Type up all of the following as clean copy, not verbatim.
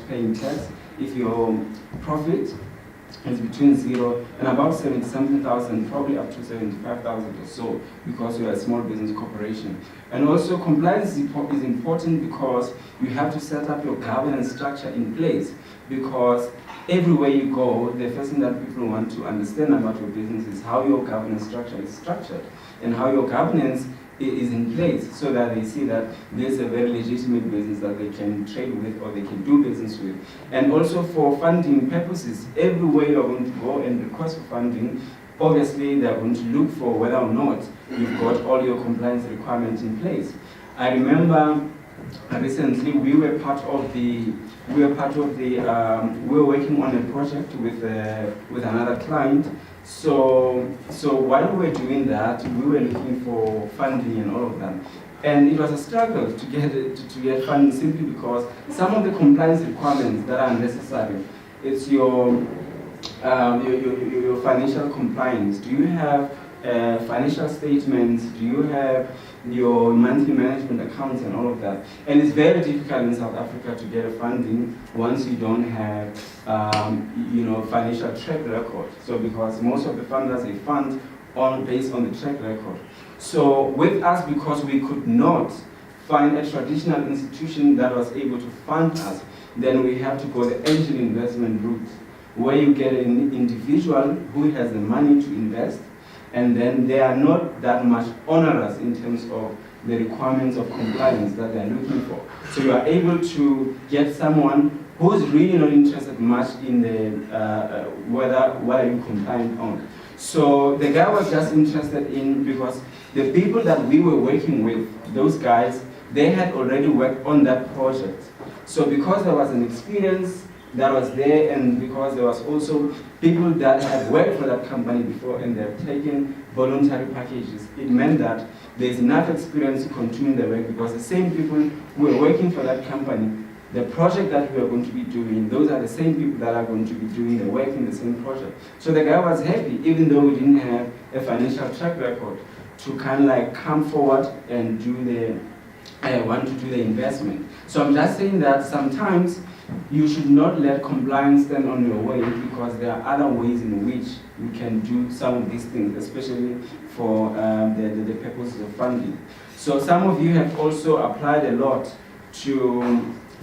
paying tax if your profit is between 0 and about 70-something thousand, probably up to 75,000 or so, because you're a small business corporation. And also compliance is important because you have to set up your governance structure in place, because everywhere you go, the first thing that people want to understand about your business is how your governance structure is structured and how your governance is in place, so that they see that there's a very legitimate business that they can trade with or they can do business with. And also for funding purposes, everywhere you're going to go and request for funding, obviously they're going to look for whether or not you've got all your compliance requirements in place. I remember recently we were working on a project with another client. So while we were doing that, we were looking for funding and all of that. And it was a struggle to get funding, simply because some of the compliance requirements that are necessary, it's your financial compliance. Do you have financial statements? Do you have your monthly management accounts and all of that? And it's very difficult in South Africa to get a funding once you don't have financial track record. So because most of the funders, they fund based on the track record. So with us, because we could not find a traditional institution that was able to fund us, then we have to go the angel investment route, where you get an individual who has the money to invest, and then they are not that much onerous in terms of the requirements of compliance that they're looking for. So you are able to get someone who's really not interested much in the what are you compliant on. So the guy was just interested in, because the people that we were working with, those guys, they had already worked on that project. So because there was an experience that was there, and because there was also people that had worked for that company before and they've taken voluntary packages, it meant that there's enough experience to continue the work, because the same people who were working for that company, the project that we are going to be doing, those are the same people that are going to be doing the work in the same project. So the guy was happy, even though we didn't have a financial track record, to kind of like come forward and want to do the investment. So I'm just saying that sometimes you should not let compliance stand on your way, because there are other ways in which you can do some of these things, especially for the purposes of funding. So some of you have also applied a lot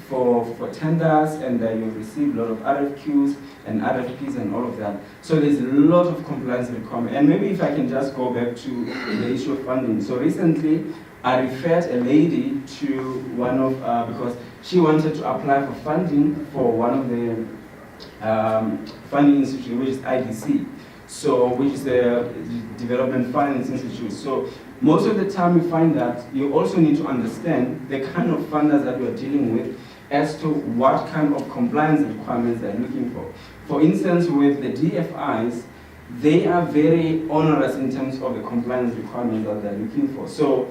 for tenders, and you've received a lot of RFQs and RFPs and all of that. So there's a lot of compliance requirements. And maybe if I can just go back to the issue of funding. So recently, I referred a lady to one of, because she wanted to apply for funding for one of the funding institutions, which is IDC, so which is the Development Finance Institute. So most of the time we find that you also need to understand the kind of funders that you are dealing with as to what kind of compliance requirements they're looking for. For instance, with the DFIs, they are very onerous in terms of the compliance requirements that they're looking for. So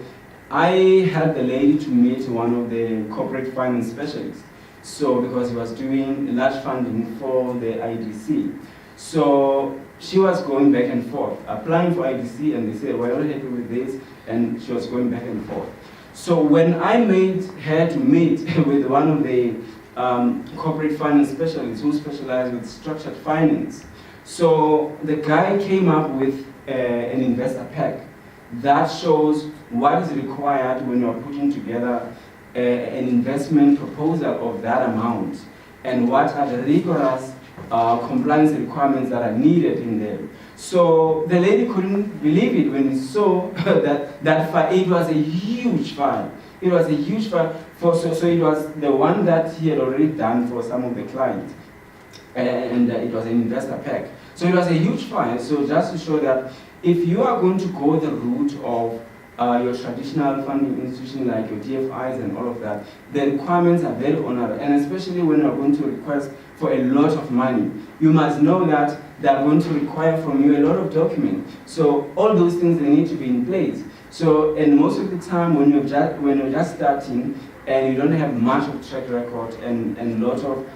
I had the lady to meet one of the corporate finance specialists, so because he was doing large funding for the IDC. So she was going back and forth, applying for IDC, and they said, we're not happy with this, and she was going back and forth. So when I made her to meet with one of the corporate finance specialists who specialize with structured finance, so the guy came up with an investor pack that shows what is required when you're putting together an investment proposal of that amount, and what are the rigorous compliance requirements that are needed in there. So the lady couldn't believe it when he saw that file. It was a huge file. It was a huge file. So it was the one that he had already done for some of the clients, and it was an investor pack. So it was a huge file. So just to show that if you are going to go the route of your traditional funding institution like your DFIs and all of that, the requirements are very onerous, and especially when you're going to request for a lot of money, you must know that they're going to require from you a lot of documents. So all those things, they need to be in place. So, and most of the time when you're just starting and you don't have much of track record and a lot of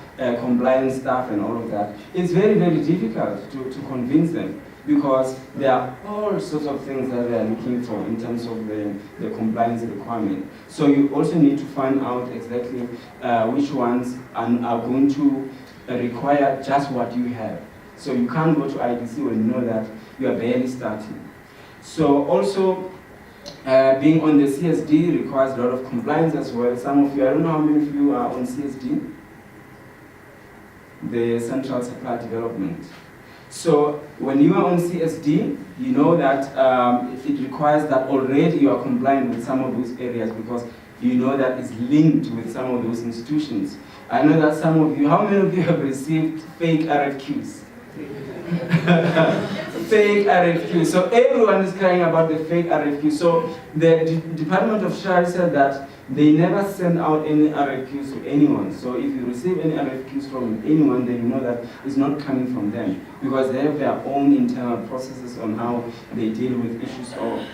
compliance stuff and all of that, it's very, very difficult to convince them. because there are all sorts of things that they are looking for in terms of the compliance requirement. So you also need to find out exactly which ones are going to require just what you have. So you can't go to IDC when you know that you are barely starting. So also, being on the CSD requires a lot of compliance as well. Some of you, I don't know how many of you are on CSD, the Central Supply Development. So when you are on CSD, you know that it requires that already you are compliant with some of those areas because you know that it's linked with some of those institutions. I know that some of you, how many of you have received fake RFQs? Fake RFQ. So everyone is crying about the fake RFQ. So the Department of Treasury said that they never send out any RFQs to anyone. So if you receive any RFQs from anyone, then you know that it's not coming from them because they have their own internal processes on how they deal with issues of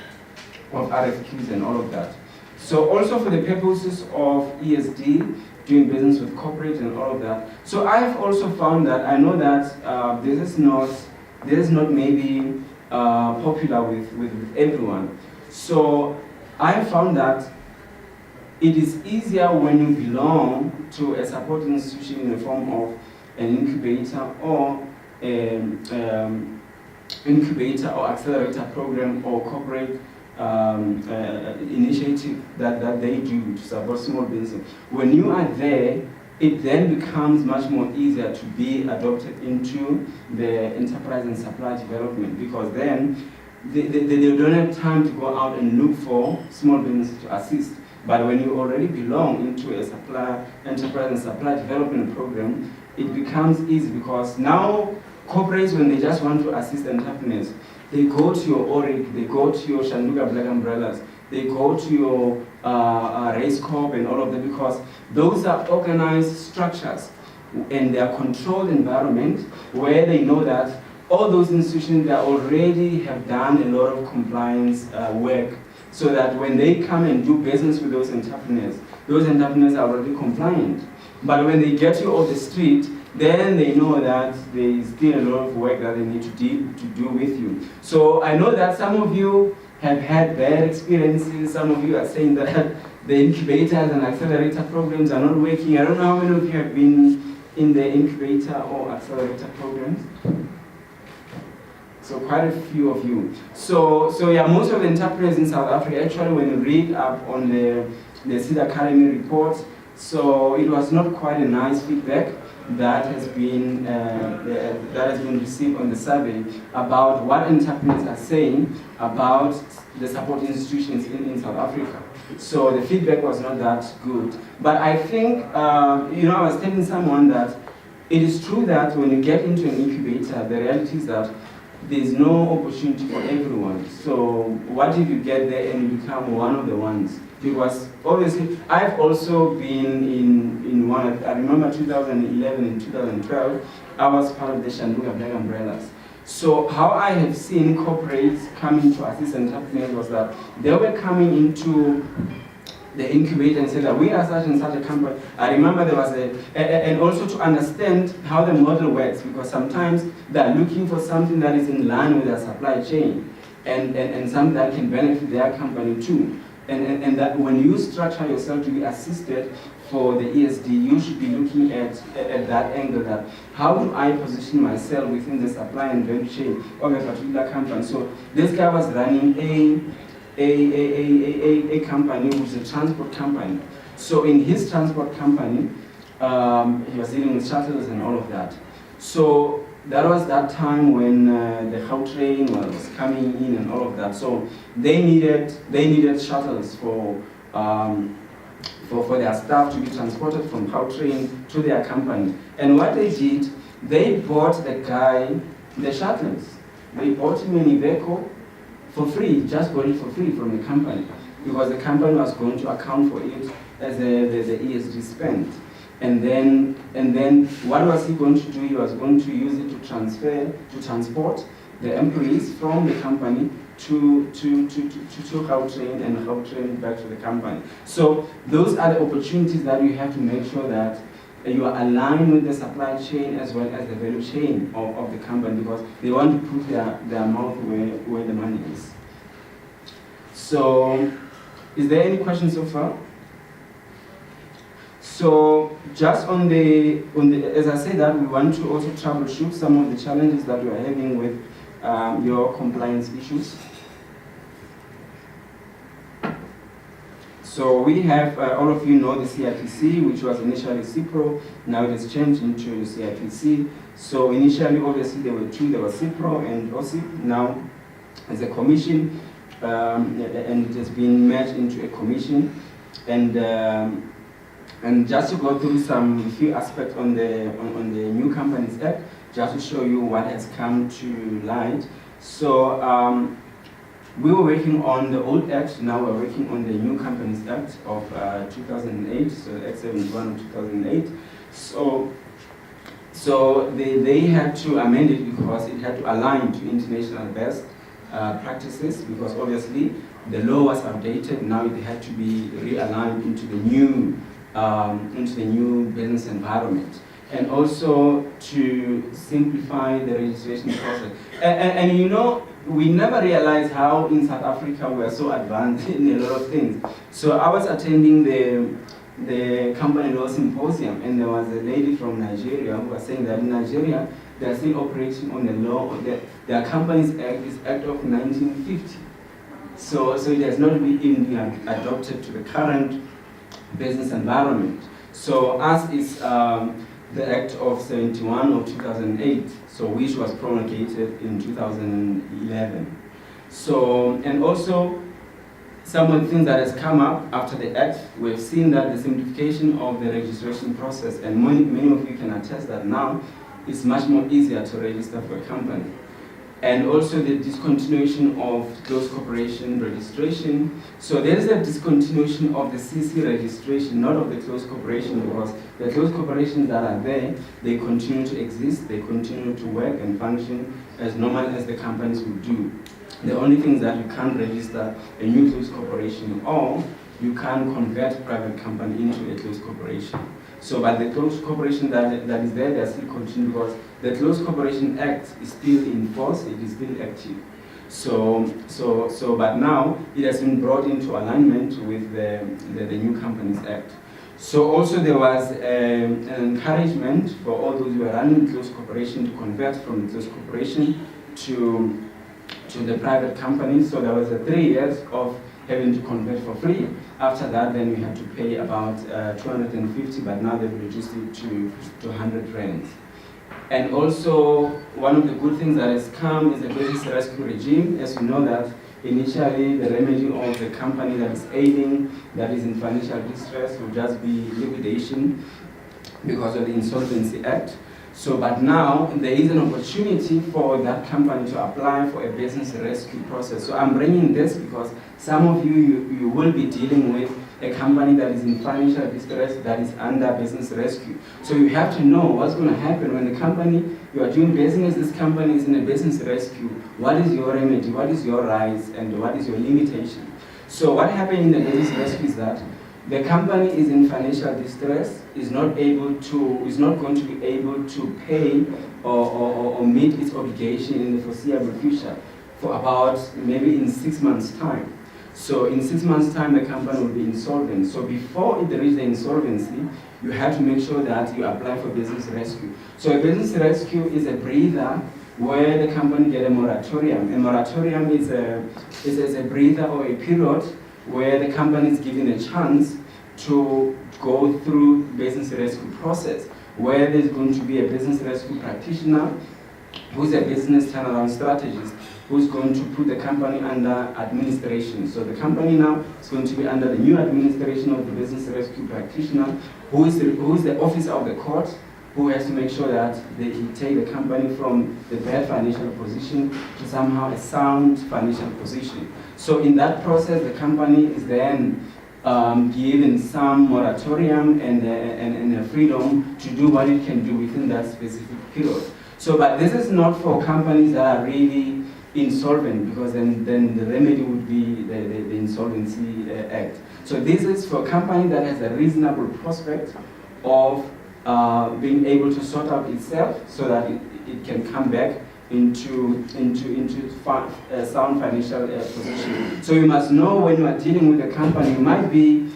RFQs and all of that. So also for the purposes of ESD, doing business with corporate and all of that. So I have also found that, I know that this is not maybe popular with everyone. So I have found that it is easier when you belong to a support institution in the form of an incubator or accelerator program or corporate initiative that they do to support small business. When you are there, it then becomes much more easier to be adopted into the enterprise and supply development because then they don't have time to go out and look for small businesses to assist. But when you already belong into a enterprise and supply development program, it becomes easy because now corporates, when they just want to assist entrepreneurs, they go to your ORIC, they go to your Shanduga Black Umbrellas, they go to your Race Corp and all of that because those are organized structures and they are controlled environment where they know that all those institutions that already have done a lot of compliance work so that when they come and do business with those entrepreneurs are already compliant. But when they get you off the street, then they know that there is still a lot of work that they need to do with you. So I know that some of you have had bad experiences. Some of you are saying that the incubators and accelerator programs are not working. I don't know how many of you have been in the incubator or accelerator programs. So quite a few of you. So yeah, most of the entrepreneurs in South Africa, actually when you read up on the Seed Academy report, so it was not quite a nice feedback that has been received on the survey about what entrepreneurs are saying about the support institutions in South Africa. So the feedback was not that good. But I think, I was telling someone that it is true that when you get into an incubator, the reality is that there's no opportunity for everyone. So what if you get there and you become one of the ones? Because obviously, I've also been in one, I remember 2011 and 2012, I was part of the Shanduga Black Umbrellas. So how I have seen corporates coming to assist entrepreneurs was that they were coming into the incubator and said that we are such and such a company. I remember there was and also to understand how the model works, because sometimes they're looking for something that is in line with their supply chain and something that can benefit their company too. And that when you structure yourself to be assisted for the ESD, you should be looking at that angle, that how do I position myself within the supply and value chain of a particular company. So this guy was running a company which is a transport company. So in his transport company, he was dealing with shuttles and all of that. So that was that time when the Gautrain was coming in and all of that. So they needed shuttles for their staff to be transported from Gautrain to their company. And what they did, they bought the guy the shuttles. They bought him a vehicle for free, just got it for free from the company, because the company was going to account for it as the ESD spend. And then what was he going to do? He was going to use it to transport the employees from the company to Gautrain and Gautrain back to the company. So those are the opportunities that you have to make sure that you are aligned with the supply chain as well as the value chain of the company, because they want to put their mouth where the money is. So, is there any questions so far? So, just on the as I said, that we want to also troubleshoot some of the challenges that you are having with your compliance issues. So we have, all of you know the CIPC, which was initially CIPRO, now it has changed into CIPC. So initially, obviously, there were two, there was CIPRO and OSIP. Now, as a commission, and it has been merged into a commission. And just to go through some few aspects on the New Companies Act, just to show you what has come to light. So we were working on the old act, now we're working on the New Companies Act of 2008, so Act 71 of 2008. So they had to amend it because it had to align to international best practices, because obviously the law was outdated, now it had to be realigned into the new business environment. And also to simplify the registration process. And you know, we never realized how in South Africa we are so advanced in a lot of things. So I was attending the company law symposium, and there was a lady from Nigeria who was saying that in Nigeria they are still operating on the law, their Companies Act is Act of 1950. So it has not been adopted to the current business environment. So us is the Act of 71 of 2008, so which was promulgated in 2011. So, and also some of the things that has come up after the Act, we've seen that the simplification of the registration process, and many of you can attest that now it's much more easier to register for a company. And also the discontinuation of close corporation registration. So there is a discontinuation of the CC registration, not of the close corporation, because the close corporations that are there, they continue to exist, they continue to work and function as normal as the companies would do. The only thing is that you can't register a new close corporation, or you can't convert a private company into a close corporation. So, but the close corporation that is there, they are still continuing, because the Close Corporation Act is still in force, it is still active. So, but now it has been brought into alignment with the New Companies Act. So also there was an encouragement for all those who are running close corporation to convert from the close corporation to the private companies. So there was 3 years of having to convert for free. After that, then we had to pay about 250, but now they've reduced it to 100 rands. And also, one of the good things that has come is the business rescue regime. As you know that initially the remedy of the company that is aiding, that is in financial distress, will just be liquidation because of the Insolvency Act. So, but now there is an opportunity for that company to apply for a business rescue process. So I'm bringing this because some of you will be dealing with a company that is in financial distress, that is under business rescue. So you have to know what's going to happen when the company, you are doing business, this company is in a business rescue. What is your remedy, what is your rights, and what is your limitation? So what happened in the business rescue is that the company is in financial distress, is not going to be able to pay or meet its obligation in the foreseeable future for about maybe in 6 months' time. So in 6 months' time, the company will be insolvent. So before it reaches the insolvency, you have to make sure that you apply for business rescue. So a business rescue is a breather where the company gets a moratorium. A moratorium is a breather or a period where the company is given a chance to go through business rescue process, where there's going to be a business rescue practitioner who's a business turnaround strategist, who's going to put the company under administration. So the company now is going to be under the new administration of the business rescue practitioner, who is the officer of the court, who has to make sure that he take the company from the bad financial position to somehow a sound financial position. So in that process, the company is then given some moratorium and a freedom to do what it can do within that specific period. So, but this is not for companies that are really insolvent, because then the remedy would be the Insolvency Act. So this is for a company that has a reasonable prospect of being able to sort out itself so that it can come back into sound financial position. So you must know when you are dealing with a company, you might be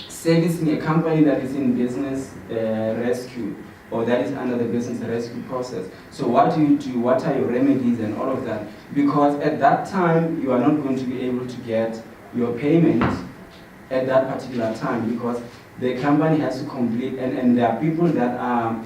servicing a company that is in business rescue, or that is under the business rescue process. So what do you do? What are your remedies and all of that? Because at that time, you are not going to be able to get your payment at that particular time, because the company has to complete, and there are people that are,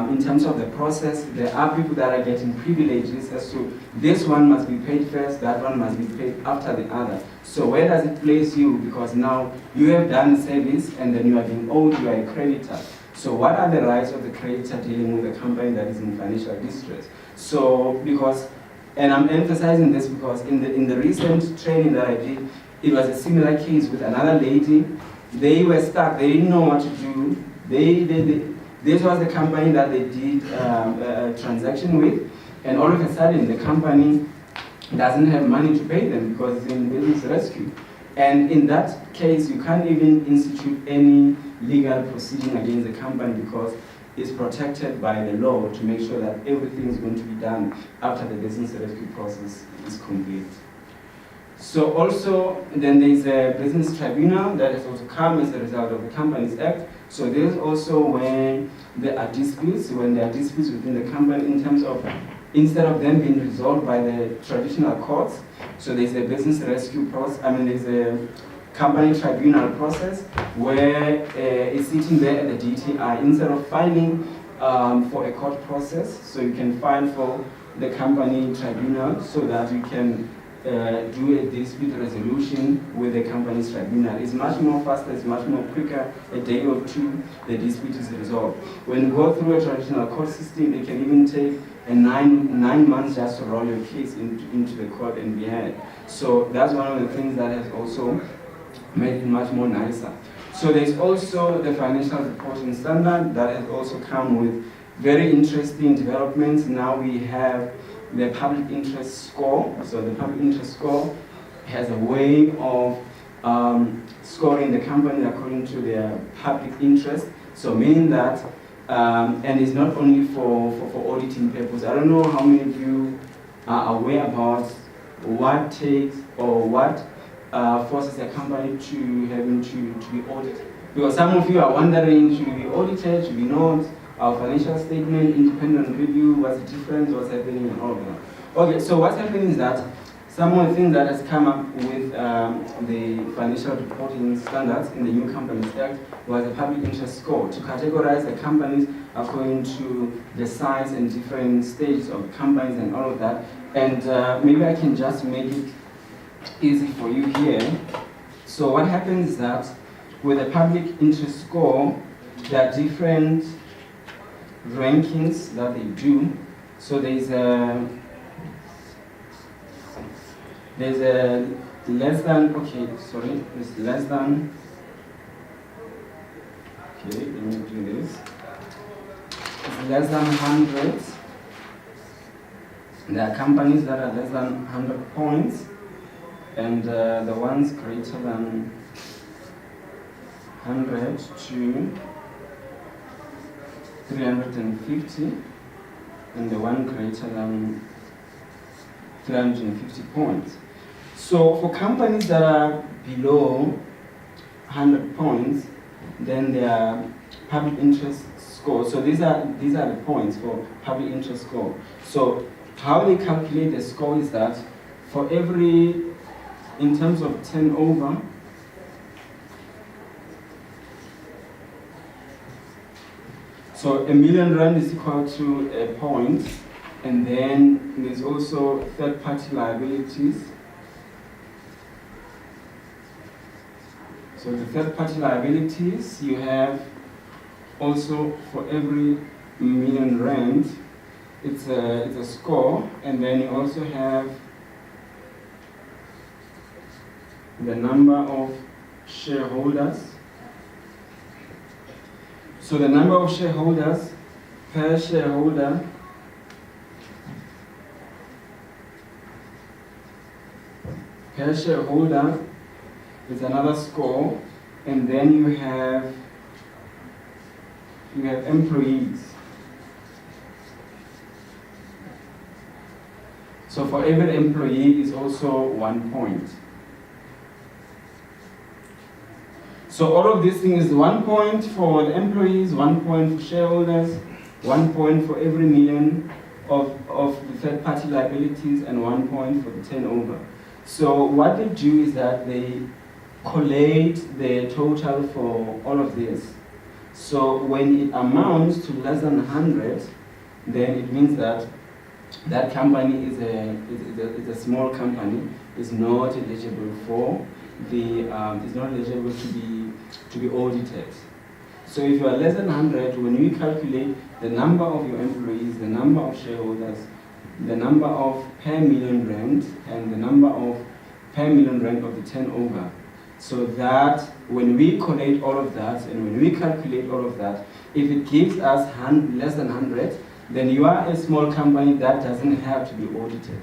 in terms of the process, there are people that are getting privileges as to this one must be paid first, that one must be paid after the other. So where does it place you? Because now you have done service and then you are being owed, you are a creditor. So what are the rights of the creditor dealing with a company that is in financial distress? So because, and I'm emphasizing this because in the recent training that I did, it was a similar case with another lady. They were stuck, they didn't know what to do. This was the company that they did a transaction with, and all of a sudden the company doesn't have money to pay them because it's in business rescue. And in that case, you can't even institute any legal proceeding against the company because it's protected by the law to make sure that everything is going to be done after the business rescue process is complete. So also, then there's a business tribunal that has also come as a result of the Companies Act. So there's also when there are disputes within the company in terms of, instead of them being resolved by the traditional courts, so there's a business rescue process, there's a company tribunal process where it's sitting there at the DTI instead of filing for a court process. So you can file for the company tribunal so that you can do a dispute resolution with the company's tribunal. It's much more faster, it's much more quicker. A day or two, the dispute is resolved. When you go through a traditional court system, it can even take nine months just to roll your case into the court and be heard. So that's one of the things that has also made it much more nicer. So there's also the financial reporting standard that has also come with very interesting developments. Now we have the public interest score. So the public interest score has a way of scoring the company according to their public interest. So meaning that, and it's not only for auditing purposes. I don't know how many of you are aware about what takes or what forces a company to having to be audited. Because some of you are wondering, should we be audited, should we not? Our financial statement, independent review, what's the difference, what's happening, and all of that. Okay, so what's happening is that some of the things that has come up with the financial reporting standards in the new Companies Act was a public interest score to categorize the companies according to the size and different stages of companies and all of that. And maybe I can just make it easy for you here. So what happens is that with a public interest score, there are different rankings that they do. So there's a less than, there's less than, let me do this. It's less than 100. There are companies that are less than 100 points, and the ones greater than 100 to 350, and the one greater than 350 points. So for companies that are below 100 points, then their public interest score. So these are the points for public interest score. So how they calculate the score is that for every, in terms of turnover, so R1 million is equal to a point, and then there's also third-party liabilities. So the third-party liabilities, you have also for every R1 million, it's a score, and then you also have the number of shareholders. So the number of shareholders per shareholder is another score, and then you have you have employees. So for every employee is also 1 point. So all of these things is 1 point for the employees, 1 point for shareholders, 1 point for every million of the third-party liabilities, and 1 point for the turnover. So what they do is that they collate the total for all of this. So when it amounts to less than 100, then it means that that company is a small company, is not eligible for the is not eligible to be audited. So if you are less than 100, when we calculate the number of your employees, the number of shareholders, the number of per million rand, and the number of per million rand of the turnover, so that when we collate all of that and when we calculate all of that, if it gives us less than 100, then you are a small company that doesn't have to be audited.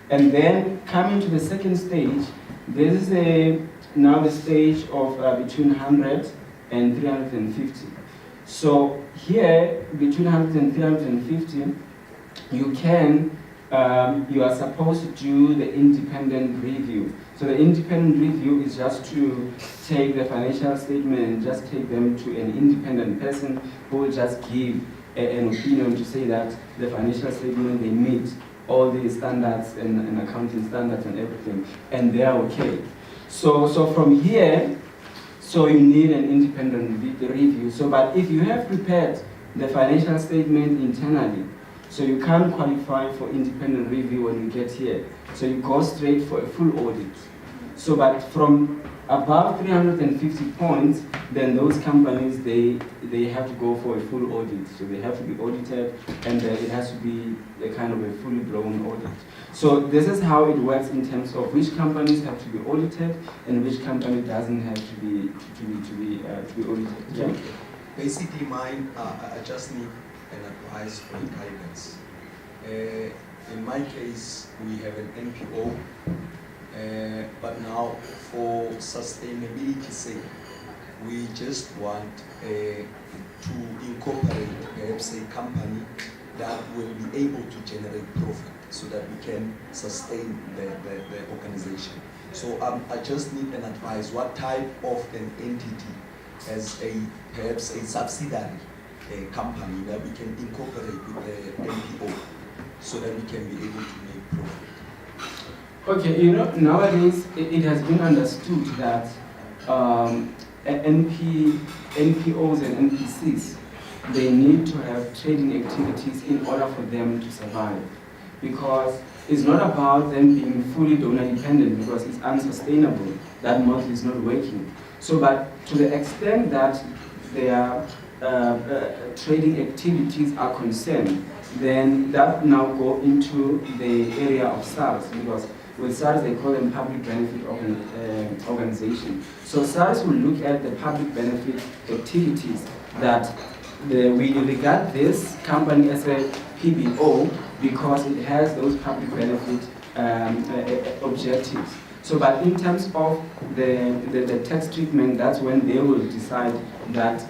And then coming to the second stage, this is now the stage of between 100 and 350. So here, between 100 and 350, you are supposed to do the independent review. So the independent review is just to take the financial statement and just take them to an independent person who will just give an opinion to say that the financial statement, they meet all the standards and accounting standards and everything, and they are okay. So from here, so you need an independent review. So, but if you have prepared the financial statement internally, so you can't qualify for independent review when you get here. So you go straight for a full audit. So, but from above 350 points, then those companies, they have to go for a full audit. So they have to be audited, and it has to be a kind of a fully blown audit. So this is how it works in terms of which companies have to be audited and which company doesn't have to be audited. Yeah? Basically, mine, I just need an advice for guidance. In my case, we have an NPO, but now for sustainability sake, we just want to incorporate perhaps a company that will be able to generate profit so that we can sustain the organization. So I just need an advice, what type of an entity as perhaps a subsidiary company that we can incorporate with the NPO so that we can be able to make profit. Okay, nowadays it has been understood that NPOs and NPCs, they need to have trading activities in order for them to survive. Because it's not about them being fully donor dependent, because it's unsustainable. That model is not working. So, but to the extent that their trading activities are concerned, then that now go into the area of SARS, because with SARS they call them public benefit organization. So SARS will look at the public benefit activities that we regard this company as a PBO because it has those public benefit objectives. So, but in terms of the tax treatment, that's when they will decide that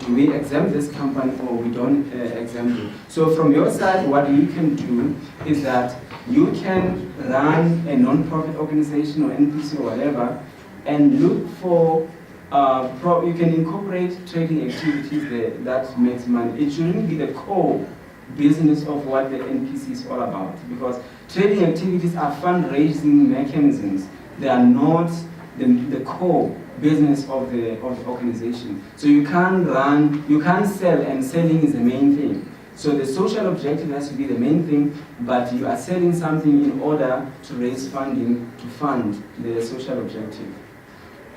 do we exempt this company or we don't exempt it. So from your side, what you can do is that you can run a non-profit organization or NPC or whatever and look for, you can incorporate trading activities that makes money. It shouldn't be the core business of what the NPC is all about, because trading activities are fundraising mechanisms. They are not the core business of the organization. So you can't sell, and selling is the main thing. So the social objective has to be the main thing, but you are selling something in order to raise funding to fund the social objective.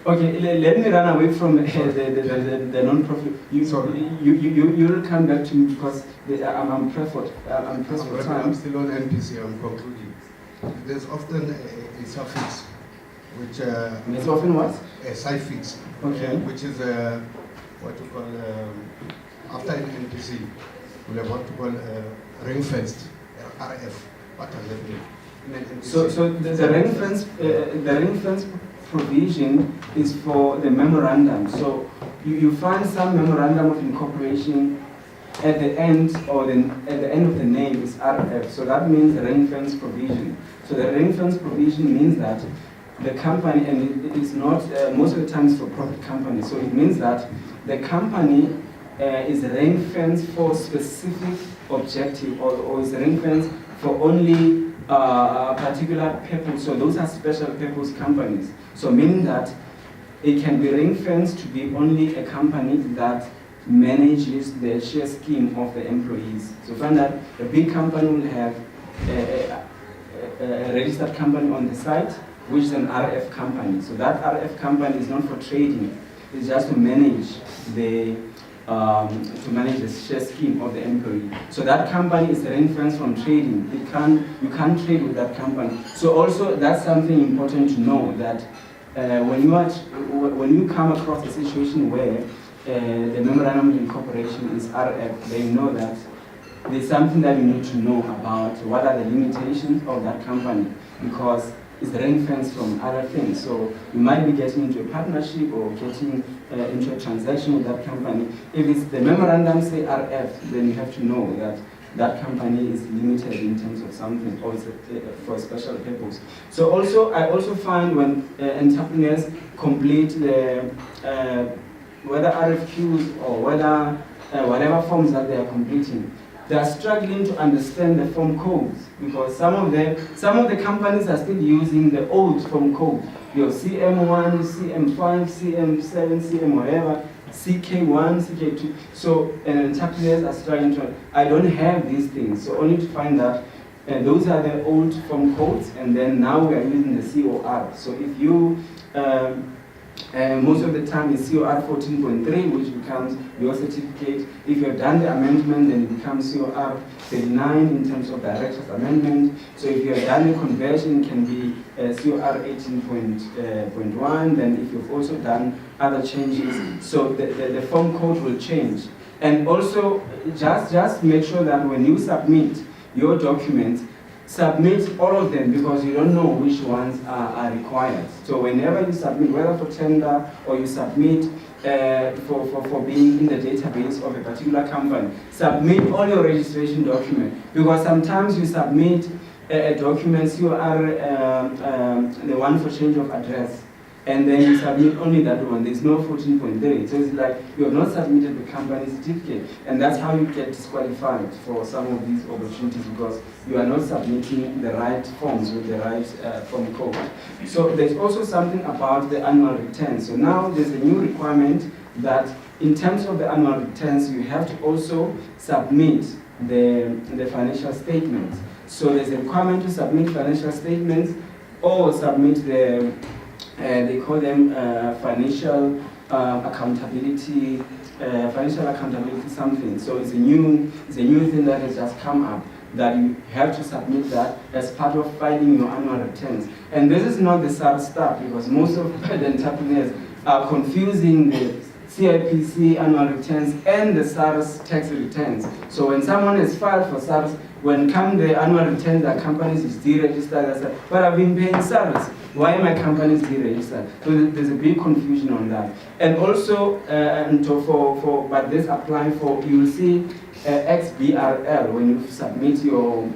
Okay, let me run away from the non-profit. You will come back to me because I'm pressed for time. I'm still on NPC. I'm concluding. There's often a suffix, which it's often what? A suffix. Okay. Which is what you call after an NPC, we have what you call ring-fenced, RF. What does that mean? So the ring-fence provision is for the memorandum. So you find some memorandum of incorporation at the end at the end of the name is RF. So that means ring fence provision. So the ring fence provision means that the company, and it is not most of the times for profit companies. So it means that the company is ring fence for specific objective, or is ring fence for only a particular purpose. So those are special purpose companies. So meaning that it can be ring fenced to be only a company that manages the share scheme of the employees. So find that a big company will have a registered company on the site, which is an RF company. So that RF company is not for trading; it's just to manage the share scheme of the employee. So that company is ring fenced from trading. You can't trade with that company. So also that's something important to know, that when you come across a situation where the memorandum of incorporation is RF, then you know that there's something that you need to know about what are the limitations of that company, because it's ring fenced from other things. So you might be getting into a partnership or getting into a transaction with that company. If it's the memorandum say RF, then you have to know that that company is limited in terms of something, or it's for a special purpose. So also, I also find when entrepreneurs complete the whether RFQs or whether whatever forms that they are completing, they are struggling to understand the form codes, because some of the companies are still using the old form code. Your CM1, CM5, CM7, CM whatever, CK1, CK2. So entrepreneurs are struggling to. I don't have these things, so only to find that those are the old form codes, and then now we are using the COR. So if you most of the time is COR 14.3, which becomes your certificate. If you have done the amendment, then it becomes COR 39 in terms of director's amendment. So if you have done a conversion, it can be COR 18.1. Then if you've also done other changes, so the form code will change. And also, just make sure that when you submit your documents, submit all of them, because you don't know which ones are required. So whenever you submit, whether for tender or you submit for being in the database of a particular company, submit all your registration documents, because sometimes you submit a document, you are the one for change of address, and then you submit only that one. There's no 14.3. So it's like you have not submitted the company certificate, and that's how you get disqualified for some of these opportunities, because you are not submitting the right forms with the right form code. So there's also something about the annual returns. So now there's a new requirement that in terms of the annual returns, you have to also submit the financial statements. So there's a requirement to submit financial statements, or submit they call them financial accountability something. So it's a new thing that has just come up, that you have to submit that as part of filing your annual returns. And this is not the SARS stuff, because most of the entrepreneurs are confusing the CIPC annual returns and the SARS tax returns. So when someone has filed for SARS, when come the annual returns, the companies is deregistered, they say, but I've been paying SARS. Why my company is deregistered? So there's a big confusion on that. And also, but this applying for, you will see XBRL when you submit your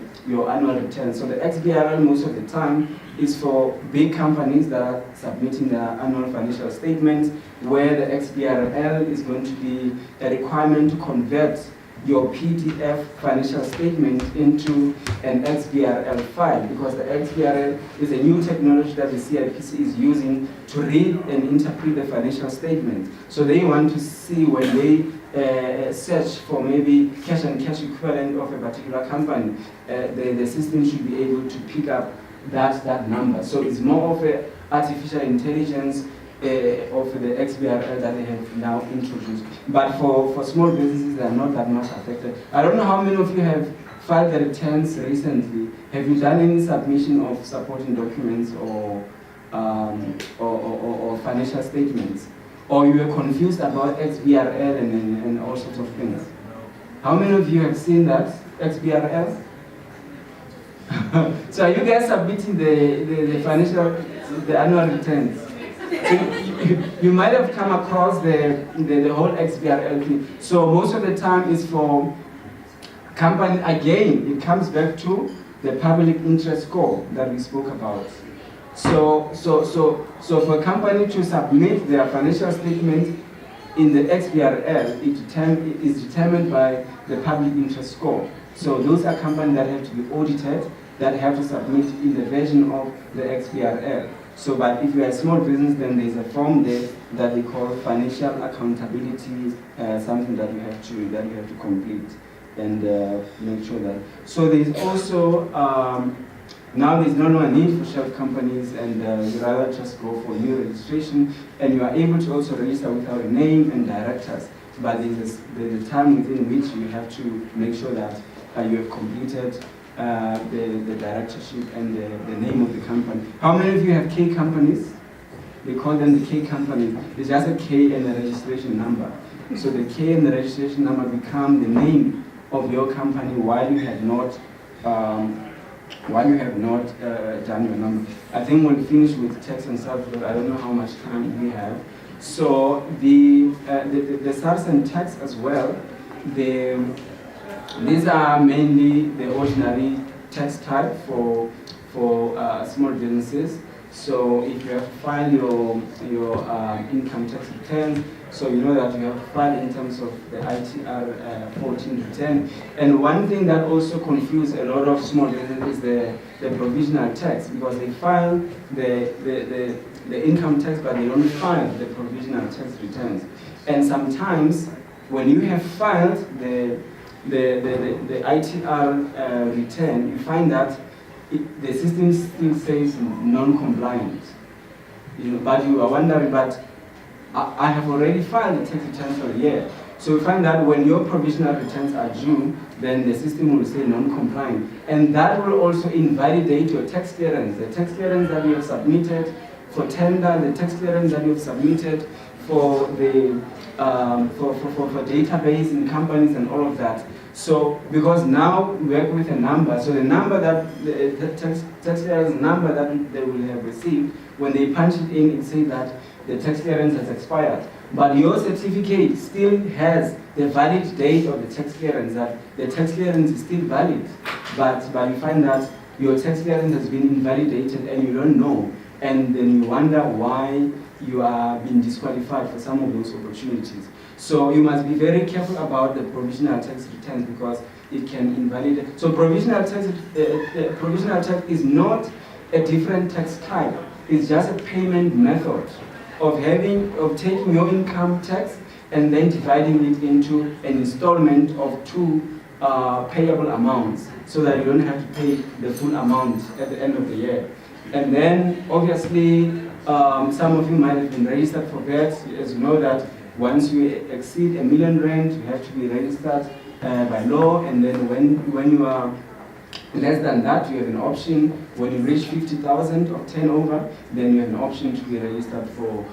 annual return. So the XBRL most of the time is for big companies that are submitting their annual financial statements, where the XBRL is going to be a requirement to convert your PDF financial statement into an XBRL file, because the XBRL is a new technology that the CIPC is using to read and interpret the financial statement. So they want to see when they search for maybe cash and cash equivalent of a particular company, the system should be able to pick up that number. So it's more of a artificial intelligence of the XBRL that they have now introduced. But for small businesses, they are not that much affected. I don't know how many of you have filed the returns recently. Have you done any submission of supporting documents or financial statements? Or you are confused about XBRL and all sorts of things? How many of you have seen that, XBRL? So are you guys submitting the annual returns? You might have come across the whole XBRL. So most of the time is for company, again, it comes back to the public interest score that we spoke about. So for a company to submit their financial statement in the XBRL, it is determined by the public interest score. So those are companies that have to be audited, that have to submit in the version of the XBRL. So, but if you are a small business, then there's a form there that they call financial accountability, something that you have to complete and make sure that. So there's also now there's no more need for shell companies, and you rather just go for new registration, and you are able to also register without a name and directors. But there's a time within which you have to make sure that you have completed the directorship and the name of the company. How many of you have K companies? They call them the K companies. It's just a K and a registration number. So the K and the registration number become the name of your company while you have not done your number. I think when we finish with tax and SARS, I don't know how much time we have. So the SARS and tax as well, these are mainly the ordinary tax type for small businesses. So if you have to file your income tax returns, so you know that you have to file in terms of the ITR 14 return. And one thing that also confuses a lot of small businesses is the provisional tax, because they file the income tax, but they don't file the provisional tax returns. And sometimes when you have filed the ITR return, you find that the system still says non-compliant. But you are wondering, but I have already filed the tax returns for the year. So you find that when your provisional returns are due, then the system will say non-compliant. And that will also invalidate your tax clearance. The tax clearance that you have submitted for tender, the tax clearance that you have submitted for the for database in companies and all of that. So because now we work with a number, so the number that the tax clearance number that they will have received, when they punch it in, it says that the tax clearance has expired. But your certificate still has the valid date of the tax clearance, that the tax clearance is still valid. But you find that your tax clearance has been invalidated and you don't know. And then you wonder why you are being disqualified for some of those opportunities. So you must be very careful about the provisional tax returns, because it can invalidate. So provisional tax is not a different tax type. It's just a payment method of taking your income tax and then dividing it into an installment of two payable amounts, so that you don't have to pay the full amount at the end of the year. And then obviously some of you might have been registered for VAT. As you know that once you exceed R1 million, you have to be registered by law, and then when you are less than that, you have an option. When you reach 50,000 of turnover, then you have an option to be registered for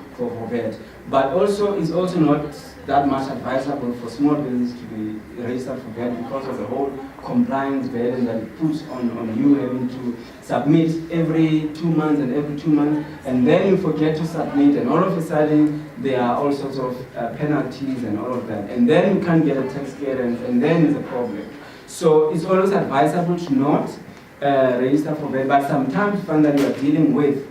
VAT. But also, it's also not that much advisable for small businesses to be registered for VAT, because of the whole compliance burden that it puts on you, having to submit every 2 months and every 2 months, and then you forget to submit, and all of a sudden there are all sorts of penalties and all of that, and then you can't get a tax clearance, and then it's a problem. So it's always advisable to not register for VAT, but sometimes you find that you are dealing with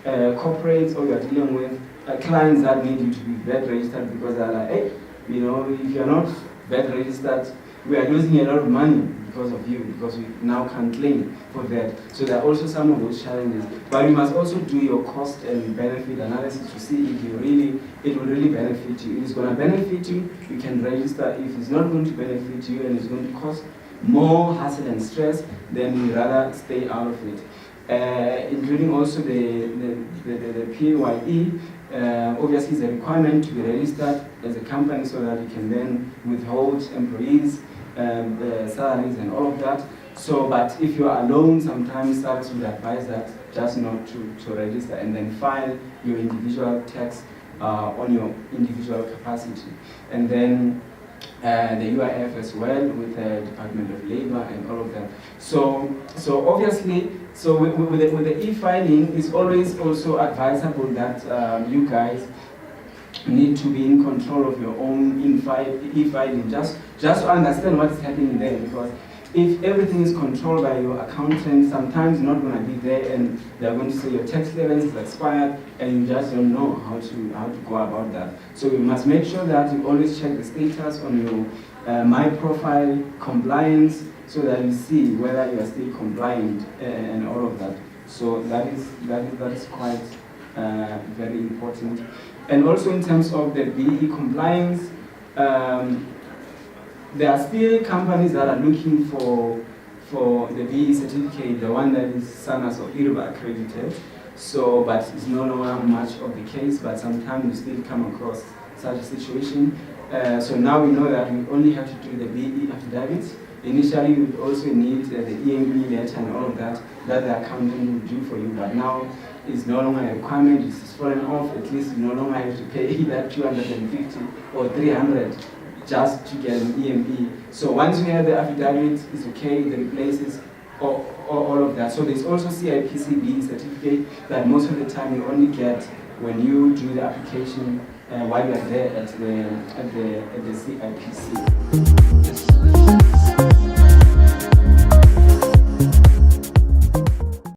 corporates, or you are dealing with clients that need you to be VAT registered, because they're like, hey, if you're not VAT registered, we are losing a lot of money because of you, because we now can't claim for that. So there are also some of those challenges. But you must also do your cost and benefit analysis to see if it will really benefit you. If it's going to benefit you, you can register. If it's not going to benefit you and it's going to cost more hassle and stress, then you rather stay out of it. Including also the PAYE. Obviously, it's a requirement to be registered as a company, so that you can then withhold employees' salaries and all of that. So, but if you are alone, sometimes SARS would advise that just not to register, and then file your individual tax on your individual capacity. And then the UIF as well, with the Department of Labor and all of that. So obviously, So with the e-filing, it's always also advisable that you guys need to be in control of your own e-filing, just to understand what is happening there, because if everything is controlled by your accountant, sometimes you're not going to be there and they're going to say your tax clearance is expired and you just don't know how to go about that. So you must make sure that you always check the status on your My Profile compliance, so that you see whether you are still compliant and all of that. So that is quite very important. And also in terms of the BE compliance, there are still companies that are looking for the BE certificate, the one that is SANAS or IRBA accredited. So, but it's no longer much of the case, but sometimes you still come across such a situation. So now we know that we only have to do the BE affidavit. Initially, we would also need the EME letter and all of that the accountant will do for you, but now it's no longer a requirement, it's fallen off. At least you no longer have to pay either 250 or 300 just to get an EME. So once you have the affidavit, it's okay, it replaces all of that. So there's also CIPC certificate that most of the time you only get when you do the application while you're there at the CIPC.